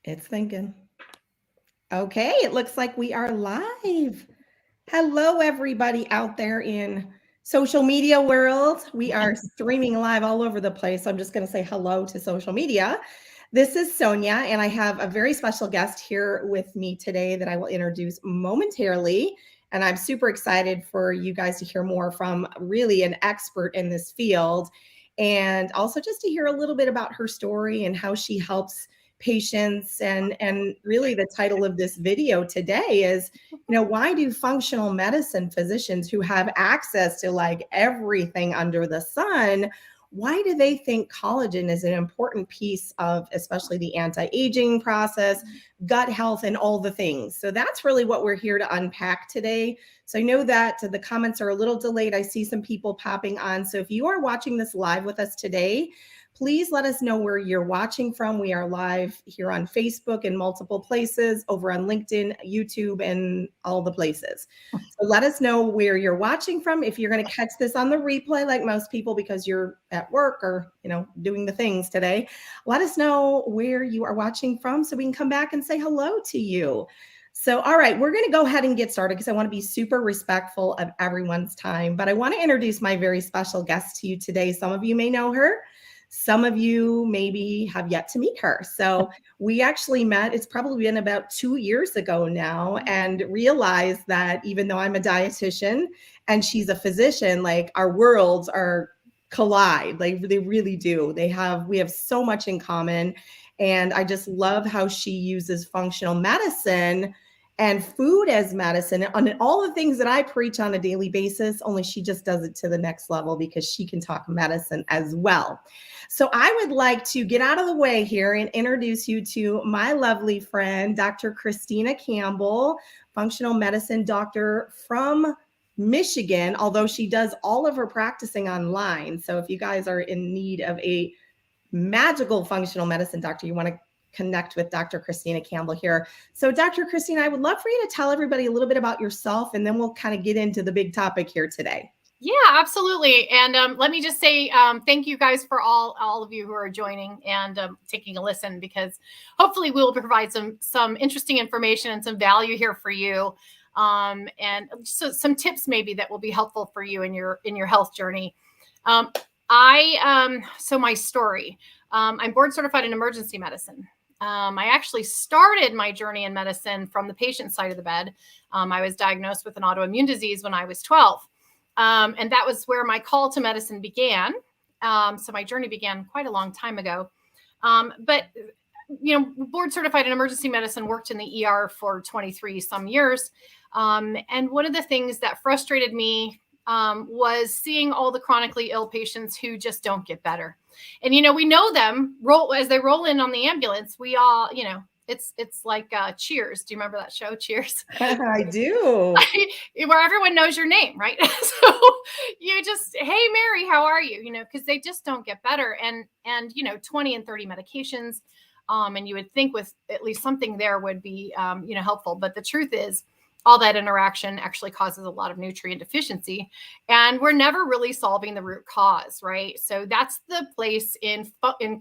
It's thinking. Okay, it looks like we are live. Hello, everybody out there in social media world. We are streaming live all over the place. So I'm just going to say hello to social media. This is Sonia, and I have a very special guest here with me today that I will introduce momentarily. And I'm super excited for you guys to hear more from really an expert in this field, and also just to hear a little bit about her story and how she helps patients. And really the title of this video today is, why do functional medicine physicians who have access to like everything under the sun, why do they think collagen is an important piece of especially the anti-aging process, gut health, and all the things? So that's really what we're here to unpack today. So I know that the comments are a little delayed. I see some people popping on. So if you are watching this live with us today, please let us know where you're watching from. We are live here on Facebook in multiple places, over on LinkedIn, YouTube, and all the places. So let us know where you're watching from. If you're going to catch this on the replay, like most people, because you're at work or, doing the things today, let us know where you are watching from so we can come back and say hello to you. So, all right, we're going to go ahead and get started because I want to be super respectful of everyone's time. But I want to introduce my very special guest to you today. Some of you may know her. Some of you maybe have yet to meet her. So we actually met, it's probably been about 2 years ago now, and realized that even though I'm a dietitian and she's a physician, like our worlds are collide. Like they really do. We have so much in common. And I just love how she uses functional medicine and food as medicine on all the things that I preach on a daily basis, only she just does it to the next level because she can talk medicine as well. So I would like to get out of the way here and introduce you to my lovely friend, Dr. Christina Campbell, functional medicine doctor from Michigan, although she does all of her practicing online. So if you guys are in need of a magical functional medicine doctor, you want to connect with Dr. Christina Campbell here. So Dr. Christina, I would love for you to tell everybody a little bit about yourself, and then we'll kind of get into the big topic here today. Yeah, absolutely. And let me just say thank you guys for all of you who are joining and taking a listen, because hopefully we'll provide some interesting information and some value here for you, and so some tips maybe that will be helpful for you in your health journey. So my story, I'm board certified in emergency medicine. I actually started my journey in medicine from the patient side of the bed. I was diagnosed with an autoimmune disease when I was 12. And that was where my call to medicine began. So my journey began quite a long time ago. But board certified in emergency medicine, worked in the ER for 23 some years. And one of the things that frustrated me was seeing all the chronically ill patients who just don't get better. And, we know them as they roll in on the ambulance. We all, it's like Cheers. Do you remember that show, Cheers? I do. Where everyone knows your name, right? So you just, hey, Mary, how are you? Because they just don't get better. And 20 and 30 medications. And you would think with at least something there would be, helpful. But the truth is, all that interaction actually causes a lot of nutrient deficiency, and we're never really solving the root cause, right? So that's the place in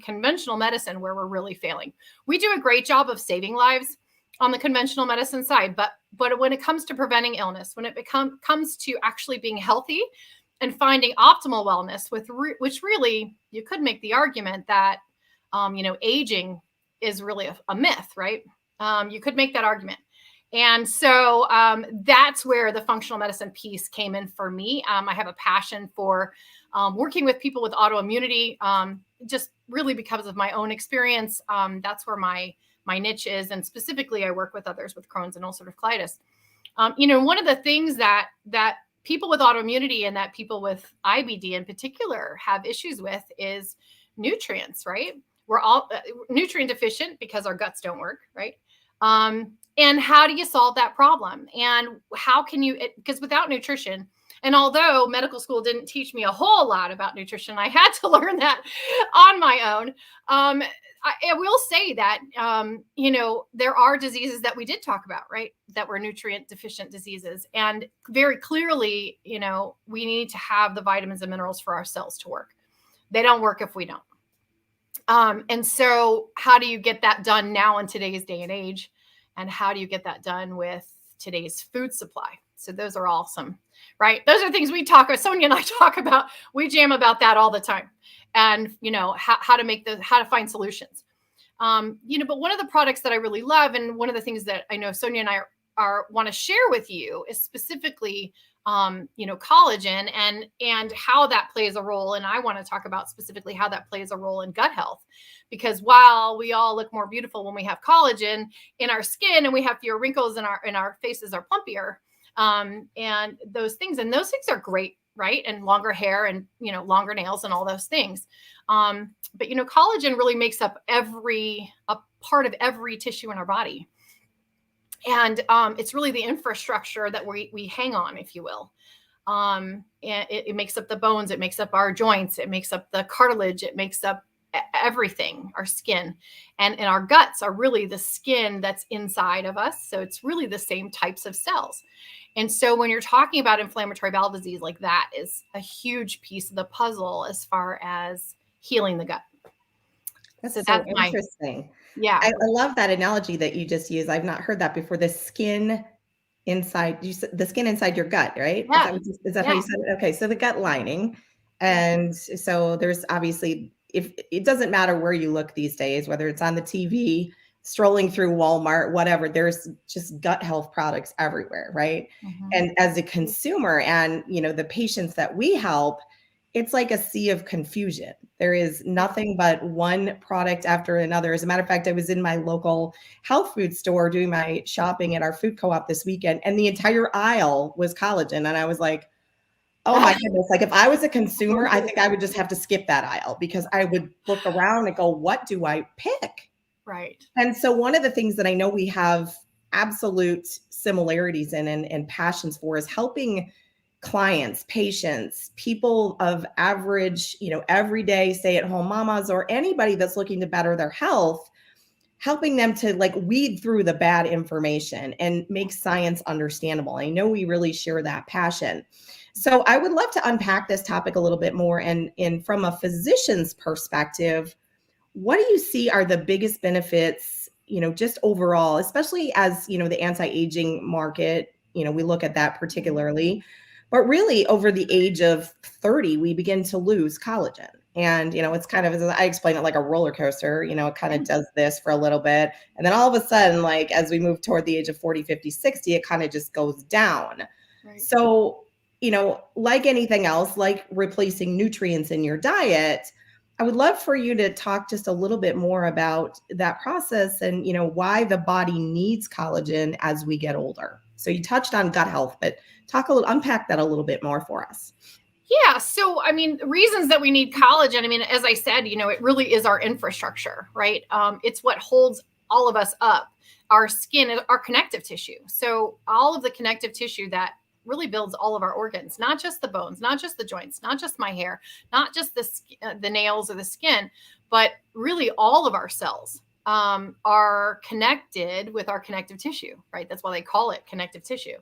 conventional medicine where we're really failing. We do a great job of saving lives on the conventional medicine side, but when it comes to preventing illness, when it comes to actually being healthy and finding optimal wellness, which really you could make the argument that aging is really a myth, right? You could make that argument. And so that's where the functional medicine piece came in for me. I have a passion for working with people with autoimmunity, just really because of my own experience. That's where my niche is. And specifically, I work with others with Crohn's and ulcerative colitis. One of the things that people with autoimmunity and that people with IBD in particular have issues with is nutrients, right? We're all nutrient deficient because our guts don't work, right? And how do you solve that problem? And how can you, because without nutrition, and although medical school didn't teach me a whole lot about nutrition, I had to learn that on my own. I will say that, there are diseases that we did talk about, right? That were nutrient deficient diseases. And very clearly, we need to have the vitamins and minerals for our cells to work. They don't work if we don't. And so how do you get that done now in today's day and age? And how do you get that done with today's food supply? So those are awesome, right? Those are things we talk about. Sonia and I talk about, we jam about that all the time. And, how to find solutions. But one of the products that I really love, and one of the things that I know Sonia and I want to share with you is specifically collagen and how that plays a role. And I want to talk about specifically how that plays a role in gut health, because while we all look more beautiful when we have collagen in our skin and we have fewer wrinkles and our faces are plumpier, and those things are great, right? And longer hair and, longer nails and all those things. But collagen really makes up a part of every tissue in our body. And it's really the infrastructure that we hang on, if you will. And it makes up the bones. It makes up our joints. It makes up the cartilage. It makes up everything, our skin. And our guts are really the skin that's inside of us. So it's really the same types of cells. And so when you're talking about inflammatory bowel disease, like that is a huge piece of the puzzle as far as healing the gut. That's so interesting. Yeah. I love that analogy that you just used. I've not heard that before. The skin inside your gut, right? Yeah. Is that how you said it? Okay. So the gut lining. And so there's obviously, if it doesn't matter where you look these days, whether it's on the TV, strolling through Walmart, whatever, there's just gut health products everywhere. Right. Mm-hmm. And as a consumer and, the patients that we help, it's like a sea of confusion. There is nothing but one product after another. As a matter of fact, I was in my local health food store doing my shopping at our food co-op this weekend, and the entire aisle was collagen. And I was like, oh my goodness. Like if I was a consumer, I think I would just have to skip that aisle because I would look around and go, what do I pick? Right. And so one of the things that I know we have absolute similarities in and passions for is helping clients, patients, people of average, everyday stay-at-home mamas or anybody that's looking to better their health, helping them to weed through the bad information and make science understandable. I know we really share that passion. So I would love to unpack this topic a little bit more. And from a physician's perspective, what do you see are the biggest benefits, just overall, especially as, the anti-aging market, we look at that particularly. But really, over the age of 30, we begin to lose collagen. And, it's kind of, as I explain it, like a roller coaster, it kind of does this for a little bit. And then all of a sudden, as we move toward the age of 40, 50, 60, it kind of just goes down. Right. So, like anything else, like replacing nutrients in your diet, I would love for you to talk just a little bit more about that process and, why the body needs collagen as we get older. So you touched on gut health, but unpack that a little bit more for us. Yeah. So, reasons that we need collagen, as I said, it really is our infrastructure, right? It's what holds all of us up. Our skin, our connective tissue. So all of the connective tissue that really builds all of our organs, not just the bones, not just the joints, not just my hair, not just the nails or the skin, but really all of our cells are connected with our connective tissue, right? That's why they call it connective tissue.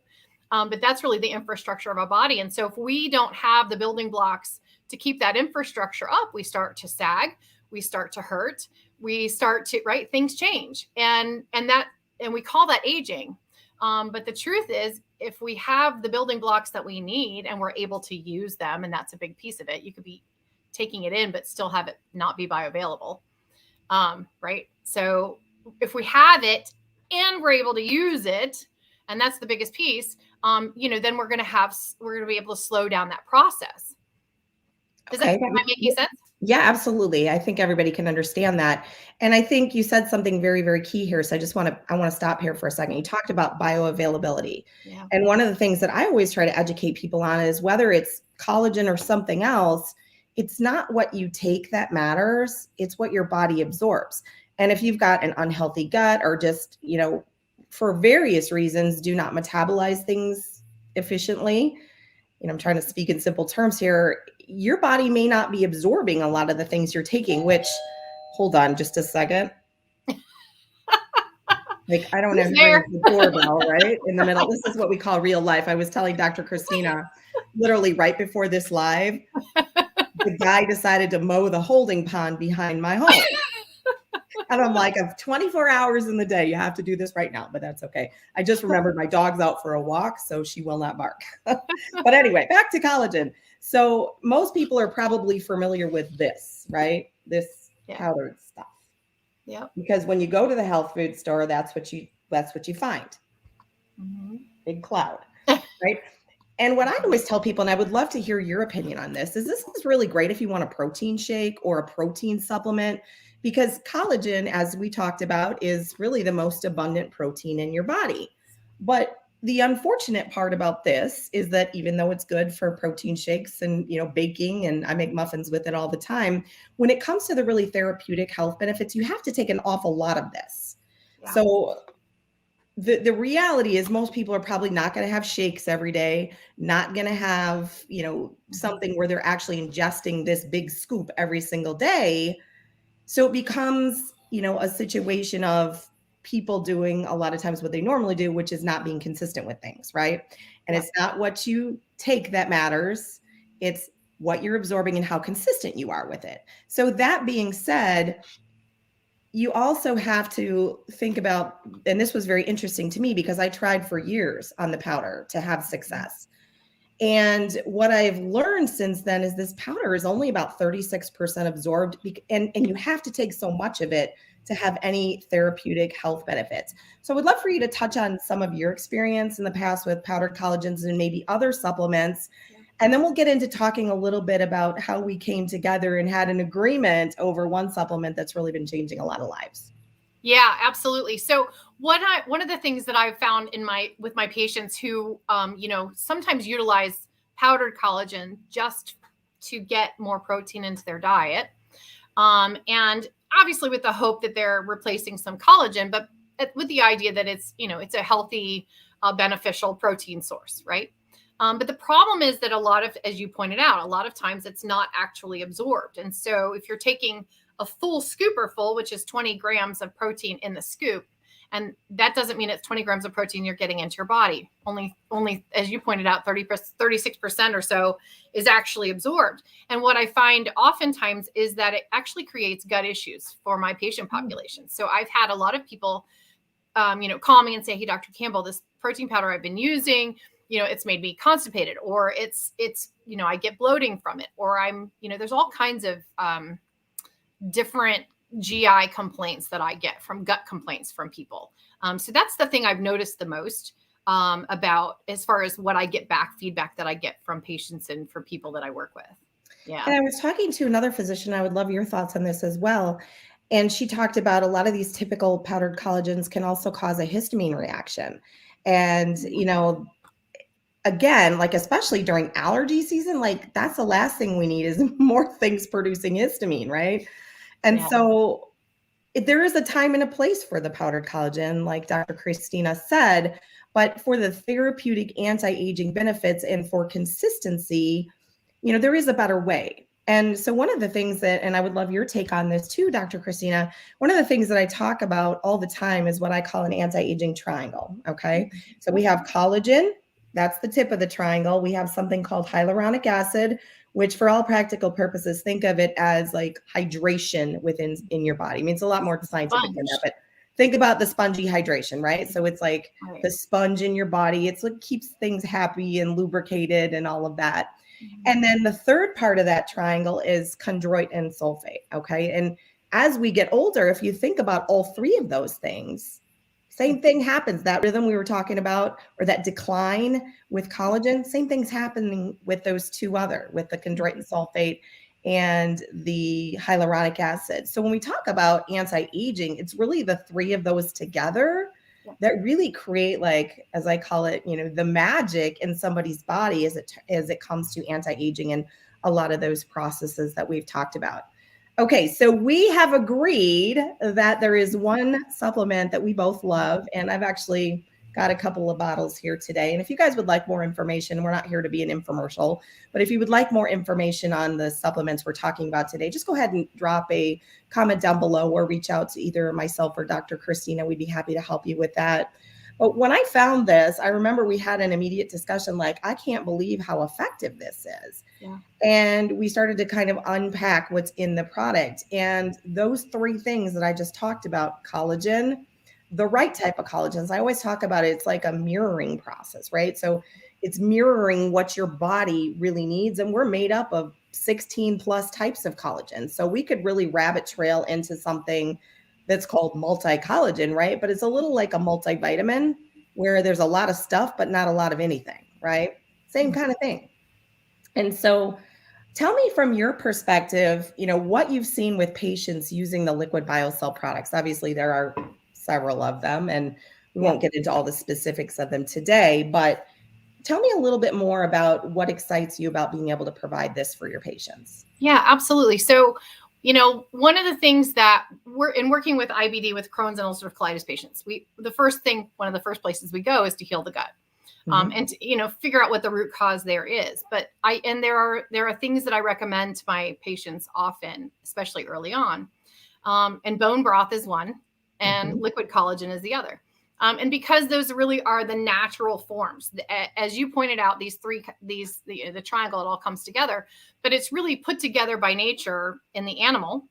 But that's really the infrastructure of our body. And so if we don't have the building blocks to keep that infrastructure up, we start to sag, we start to hurt, we start to, right? Things change. And we call that aging. But the truth is, if we have the building blocks that we need and we're able to use them, and that's a big piece of it, you could be taking it in, but still have it not be bioavailable. Right. So if we have it and we're able to use it, and that's the biggest piece, then we're going to be able to slow down that process. Am I making sense? Yeah, absolutely. I think everybody can understand that. And I think you said something very, very key here. So I want to stop here for a second. You talked about bioavailability. Yeah. And one of the things that I always try to educate people on is whether it's collagen or something else, it's not what you take that matters. It's what your body absorbs. And if you've got an unhealthy gut or just, for various reasons, do not metabolize things efficiently, I'm trying to speak in simple terms here, your body may not be absorbing a lot of the things you're taking, which, hold on just a second. I don't have the doorbell, right? In the middle. This is what we call real life. I was telling Dr. Christina literally right before this live, the guy decided to mow the holding pond behind my home. And I'm like, of 24 hours in the day, you have to do this right now, but that's okay. I just remembered my dog's out for a walk, so she will not bark. But anyway, back to collagen. So most people are probably familiar with this, right? This powdered stuff. Yeah. Because when you go to the health food store, that's what you find. Mm-hmm. Big cloud, right? And what I always tell people, and I would love to hear your opinion on this is really great if you want a protein shake or a protein supplement, because collagen, as we talked about, is really the most abundant protein in your body. But the unfortunate part about this is that even though it's good for protein shakes and, baking, and I make muffins with it all the time, when it comes to the really therapeutic health benefits, you have to take an awful lot of this. Yeah. So the reality is most people are probably not going to have shakes every day, not going to have, something where they're actually ingesting this big scoop every single day. So it becomes, a situation of people doing a lot of times what they normally do, which is not being consistent with things, right? And it's not what you take that matters. It's what you're absorbing and how consistent you are with it. So that being said, you also have to think about, and this was very interesting to me because I tried for years on the powder to have success. And what I've learned since then is this powder is only about 36% absorbed, and you have to take so much of it to have any therapeutic health benefits. So I would love for you to touch on some of your experience in the past with powdered collagens and maybe other supplements. And then we'll get into talking a little bit about how we came together and had an agreement over one supplement that's really been changing a lot of lives. Yeah, absolutely. So one of the things that I've found with my patients who, sometimes utilize powdered collagen just to get more protein into their diet. And obviously with the hope that they're replacing some collagen, but with the idea that it's a healthy, beneficial protein source, right? But the problem is that as you pointed out, a lot of times it's not actually absorbed. And so if you're taking a full scooper full, which is 20 grams of protein in the scoop, and that doesn't mean it's 20 grams of protein you're getting into your body. Only, as you pointed out, 36% or so is actually absorbed. And what I find oftentimes is that it actually creates gut issues for my patient population. So I've had a lot of people, call me and say, "Hey, Dr. Campbell, this protein powder I've been using, it's made me constipated, or it's, I get bloating from it, or I'm, there's all kinds of different GI complaints that I get from gut complaints from people. So that's the thing I've noticed the most about as far as what I get back, feedback that I get from patients and for people that I work with. Yeah. And I was talking to another physician. I would love your thoughts on this as well. And she talked about a lot of these typical powdered collagens can also cause a histamine reaction. And, again, like especially during allergy season, like that's the last thing we need is more things producing histamine, right? And so there is a time and a place for the powdered collagen, like Dr. Christina said, but for the therapeutic anti-aging benefits and for consistency, there is a better way. And so one of the things that, and I would love your take on this too, Dr. Christina, one of the things that I talk about all the time is what I call an anti-aging triangle. Okay. So we have collagen. That's the tip of the triangle. We have something called hyaluronic acid, which for all practical purposes, think of it as like hydration in your body. I mean, it's a lot more scientific than that, but think about the spongy hydration, right? So it's like the sponge in your body. It's what keeps things happy and lubricated and all of that. And then the third part of that triangle is chondroit and sulfate. Okay. And as we get older, if you think about all three of those things, same thing happens. That rhythm we were talking about, or that decline with collagen, same thing's happening with those two other, with the chondroit and sulfate and the hyaluronic acid. So when we talk about anti-aging, it's really the three of those together that really create, like, as I call it, the magic in somebody's body as it comes to anti-aging and a lot of those processes that we've talked about. Okay, so we have agreed that there is one supplement that we both love, and I've actually got a couple of bottles here today. And if you guys would like more information, we're not here to be an infomercial, but if you would like more information on the supplements we're talking about today, just go ahead and drop a comment down below or reach out to either myself or Dr. Christina. We'd be happy to help you with that. But when I found this, I remember we had an immediate discussion like, I can't believe how effective this is. Yeah. And we started to kind of unpack what's in the product. And those three things that I just talked about, collagen, the right type of collagens, I always talk about it, it's like a mirroring process, right? So it's mirroring what your body really needs. And we're made up of 16 plus types of collagen. So we could really rabbit trail into something that's called multi-collagen, right? But it's a little like a multivitamin where there's a lot of stuff, but not a lot of anything, right? Same kind of thing. And so tell me from your perspective, what you've seen with patients using the liquid biocell products. Obviously, there are several of them, and we won't get into all the specifics of them today, but tell me a little bit more about what excites you about being able to provide this for your patients. Yeah, absolutely. So, one of the things that we're in working with IBD with Crohn's and ulcerative colitis patients, one of the first places we go is to heal the gut. And to, figure out what the root cause there is. But there are things that I recommend to my patients often, especially early on. And bone broth is one, and liquid collagen is the other. And because those really are the natural forms, as you pointed out, the triangle, it all comes together, but it's really put together by nature in the animal,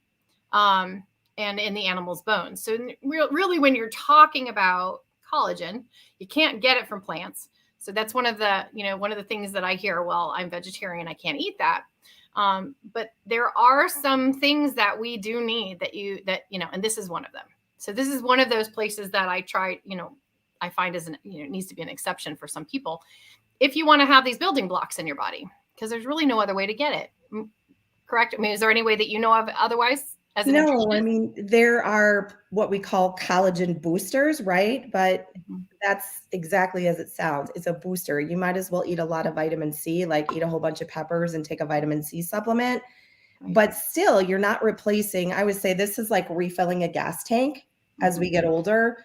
and in the animal's bones. So really, when you're talking about collagen, you can't get it from plants. So that's one of the things that I hear. Well, I'm vegetarian, I can't eat that. But there are some things that we do need and this is one of them. So this is one of those places that I try, I find needs to be an exception for some people. If you want to have these building blocks in your body, because there's really no other way to get it. Correct? I mean, is there any way that you know of otherwise? No, I mean, there are what we call collagen boosters, right? But that's exactly as it sounds. It's a booster. You might as well eat a lot of vitamin C, like eat a whole bunch of peppers and take a vitamin C supplement. Right. But still, you're not replacing. I would say this is like refilling a gas tank as we get older.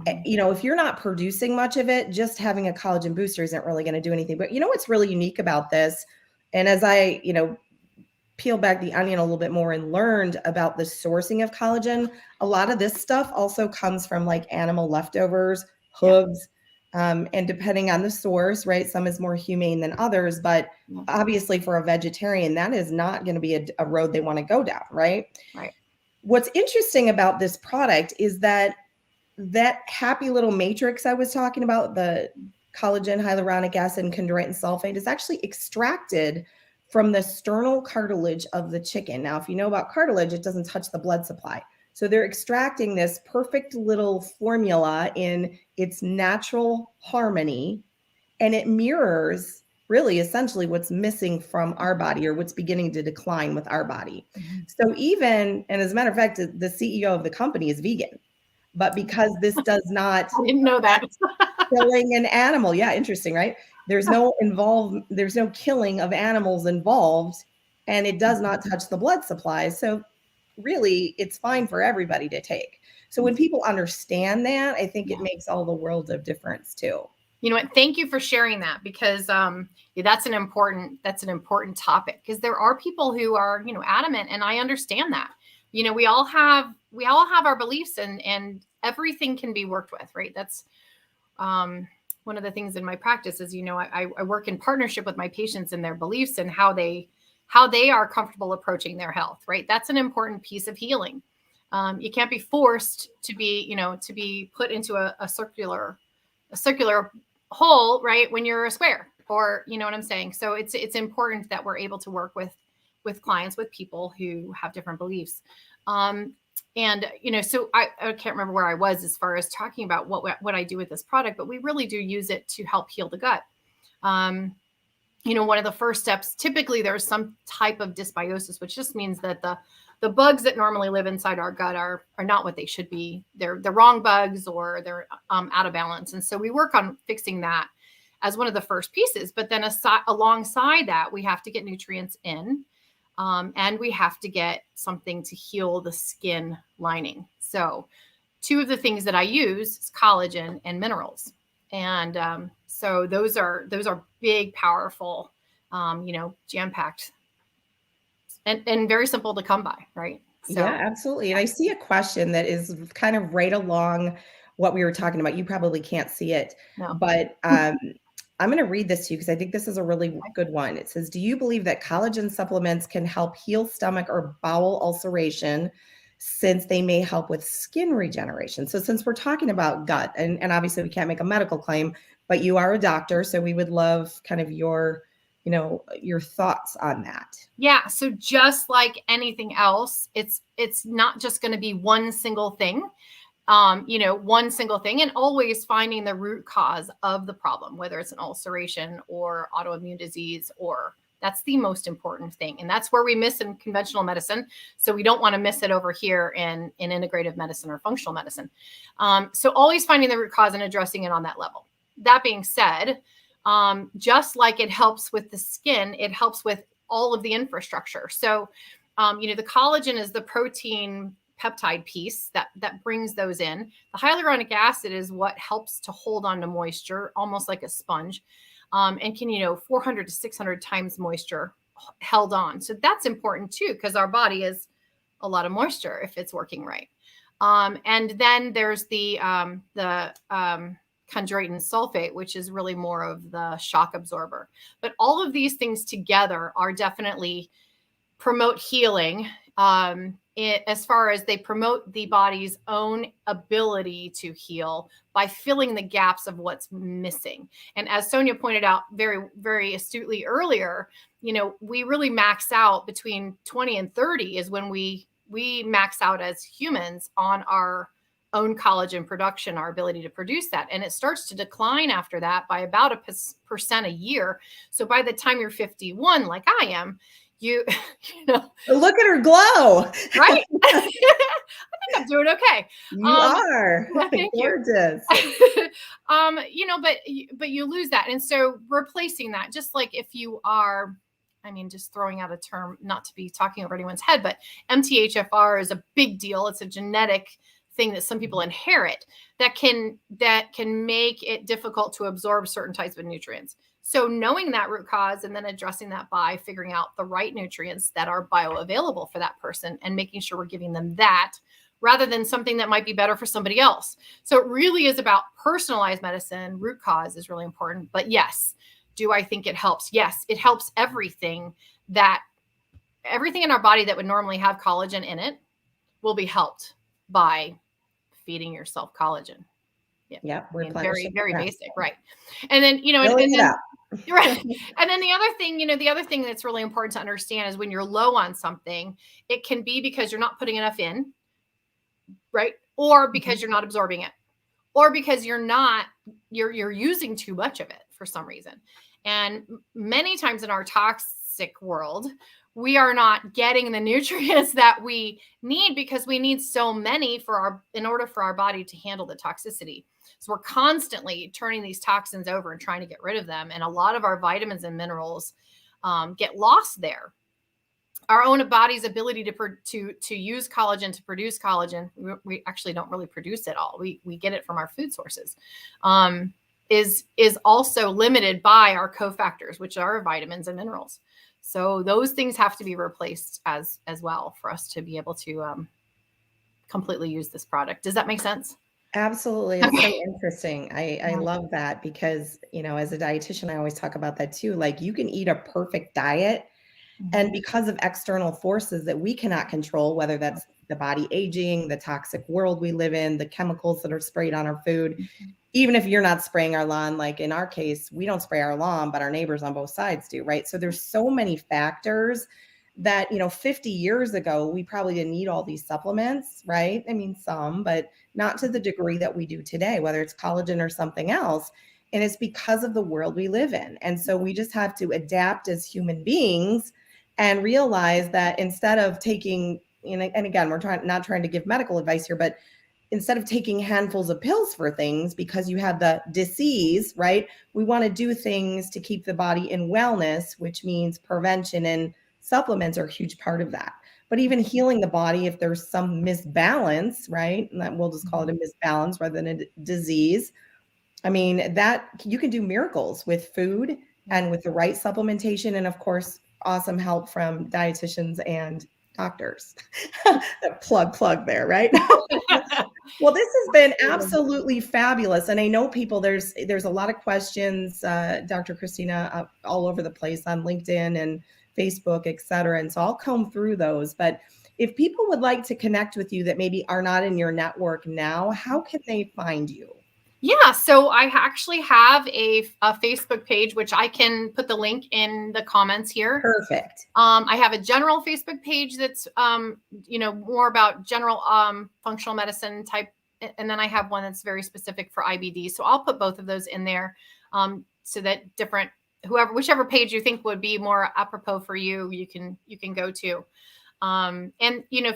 If you're not producing much of it, just having a collagen booster isn't really going to do anything. But what's really unique about this? And as I, peel back the onion a little bit more and learned about the sourcing of collagen, a lot of this stuff also comes from like animal leftovers, hooves, and depending on the source, right? Some is more humane than others, but obviously for a vegetarian, that is not going to be a road they want to go down, right? Right. What's interesting about this product is that happy little matrix I was talking about, the collagen, hyaluronic acid, and chondroitin sulfate, is actually extracted from the sternal cartilage of the chicken. Now, if you know about cartilage, it doesn't touch the blood supply. So they're extracting this perfect little formula in its natural harmony, and it mirrors really essentially what's missing from our body or what's beginning to decline with our body. So and as a matter of fact, the CEO of the company is vegan, but because this does not I didn't know that. killing an animal. Yeah, interesting, right? There's no killing of animals involved, and it does not touch the blood supply. So really, it's fine for everybody to take. So when people understand that, I think it makes all the world of difference too. You know what? Thank you for sharing that, because that's an important topic, because there are people who are, adamant, and I understand that. We all have our beliefs, and everything can be worked with, right? That's one of the things in my practice is, I work in partnership with my patients and their beliefs and how they are comfortable approaching their health, right? That's an important piece of healing. You can't be forced to be put into a circular hole, right, when you're a square, or you know what I'm saying. So it's important that we're able to work with clients, with people who have different beliefs. And, so I can't remember where I was as far as talking about what I do with this product, but we really do use it to help heal the gut. One of the first steps, typically there's some type of dysbiosis, which just means that the bugs that normally live inside our gut are not what they should be. They're the wrong bugs, or they're out of balance. And so we work on fixing that as one of the first pieces. But then alongside that, we have to get nutrients in. And we have to get something to heal the skin lining. So two of the things that I use is collagen and minerals. And so those are big, powerful, jam-packed and very simple to come by, right? So, yeah, absolutely. And I see a question that is kind of right along what we were talking about. You probably can't see it, No. but I'm going to read this to you because I think this is a really good one. It says, do you believe that collagen supplements can help heal stomach or bowel ulceration since they may help with skin regeneration? So since we're talking about gut, and obviously we can't make a medical claim, but you are a doctor, so we would love kind of your thoughts on that. Yeah. So just like anything else, it's not just going to be one single thing. One single thing, and always finding the root cause of the problem, whether it's an ulceration or autoimmune disease, or that's the most important thing. And that's where we miss in conventional medicine. So we don't want to miss it over here in integrative medicine or functional medicine. So always finding the root cause and addressing it on that level. That being said, just like it helps with the skin, it helps with all of the infrastructure. So, the collagen is the protein peptide piece that brings those in. The hyaluronic acid is what helps to hold on to moisture, almost like a sponge, and can 400 to 600 times moisture held on. So that's important too, because our body is a lot of moisture if it's working right. And then there's the chondroitin sulfate, which is really more of the shock absorber. But all of these things together are definitely promote healing. As far as they promote the body's own ability to heal by filling the gaps of what's missing. And as Sonia pointed out very, very astutely earlier, we really max out between 20 and 30 is when we max out as humans on our own collagen production, our ability to produce that. And it starts to decline after that by about 1% a year. So by the time you're 51, like I am, you look at her glow, right? I think I'm doing okay. You are gorgeous. But you lose that. And so replacing that, just like if you are, just throwing out a term, not to be talking over anyone's head, but MTHFR is a big deal. It's a genetic thing that some people inherit that can make it difficult to absorb certain types of nutrients. So knowing that root cause and then addressing that by figuring out the right nutrients that are bioavailable for that person and making sure we're giving them that rather than something that might be better for somebody else. So it really is about personalized medicine. Root cause is really important. But yes, do I think it helps? Yes, it helps everything in our body that would normally have collagen in it will be helped by feeding yourself collagen. Yeah, very, very basic, right? And then right. And then the other thing that's really important to understand is when you're low on something, it can be because you're not putting enough in, right? Or because you're not absorbing it, or because you're using too much of it for some reason. And many times in our toxic world, we are not getting the nutrients that we need because we need so many in order for our body to handle the toxicity. So we're constantly turning these toxins over and trying to get rid of them. And a lot of our vitamins and minerals get lost there. Our own body's ability to use collagen, to produce collagen, we actually don't really produce it all. We get it from our food sources. Is also limited by our cofactors, which are vitamins and minerals. So those things have to be replaced as well for us to be able to completely use this product. Does that make sense? Absolutely. It's so interesting. I love that because, as a dietitian, I always talk about that too. Like you can eat a perfect diet and because of external forces that we cannot control, whether that's the body aging, the toxic world we live in, the chemicals that are sprayed on our food, even if you're not spraying our lawn, like in our case, we don't spray our lawn, but our neighbors on both sides do, right? So there's so many factors that, 50 years ago, we probably didn't need all these supplements, right? Some, but not to the degree that we do today, whether it's collagen or something else. And it's because of the world we live in. And so we just have to adapt as human beings and realize that instead of taking, and again, we're not trying to give medical advice here, but instead of taking handfuls of pills for things because you have the disease, right? We want to do things to keep the body in wellness, which means prevention, and supplements are a huge part of that. But even healing the body, if there's some misbalance, right? And that we'll just call it a misbalance rather than a disease. That you can do miracles with food and with the right supplementation. And of course, awesome help from dietitians and doctors. Plug there, right? Well, this has been absolutely fabulous. And I know people, there's a lot of questions, Dr. Christina, all over the place on LinkedIn and Facebook, et cetera. And so I'll comb through those. But if people would like to connect with you that maybe are not in your network now, how can they find you? Yeah, so I actually have a Facebook page, which I can put the link in the comments here. Perfect. I have a general Facebook page that's, more about general functional medicine type. And then I have one that's very specific for IBD. So I'll put both of those in there so that whichever page you think would be more apropos for you, you can go to. And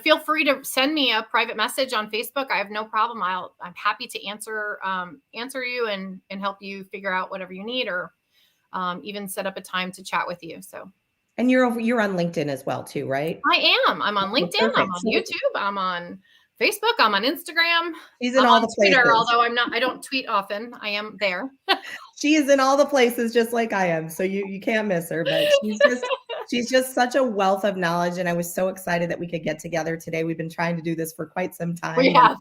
feel free to send me a private message on Facebook. I have no problem. I'm happy to answer you and help you figure out whatever you need, or even set up a time to chat with you. So. And you're on LinkedIn as well too, right? I am. I'm on LinkedIn. Perfect. I'm on YouTube. I'm on Facebook. I'm on Instagram. She's in all the places. Twitter, although I don't tweet often. I am there. She is in all the places just like I am. So you can't miss her, but she's just such a wealth of knowledge. And I was so excited that we could get together today. We've been trying to do this for quite some time. We have.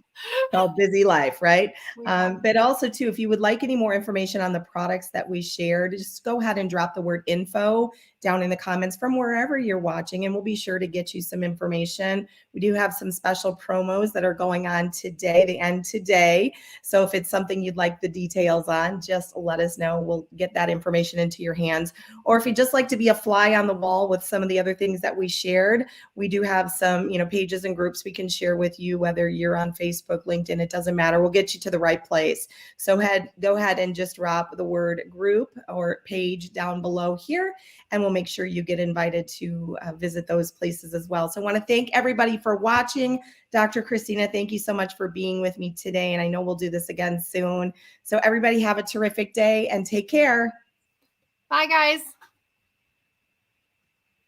Called busy life, right? But also too, if you would like any more information on the products that we shared, just go ahead and drop the word info down in the comments from wherever you're watching, and we'll be sure to get you some information. We do have some special promos that are going on today. They end today. So if it's something you'd like the details on, just let us know. We'll get that information into your hands. Or if you'd just like to be a fly on the wall with some of the other things that we shared, we do have some, pages and groups we can share with you, whether you're on Facebook, LinkedIn, it doesn't matter. We'll get you to the right place. So go ahead and just drop the word group or page down below here, and we'll make sure you get invited to visit those places as well. So I want to thank everybody for watching. Dr. Christina, thank you so much for being with me today. And I know we'll do this again soon. So everybody have a terrific day and take care. Bye, guys.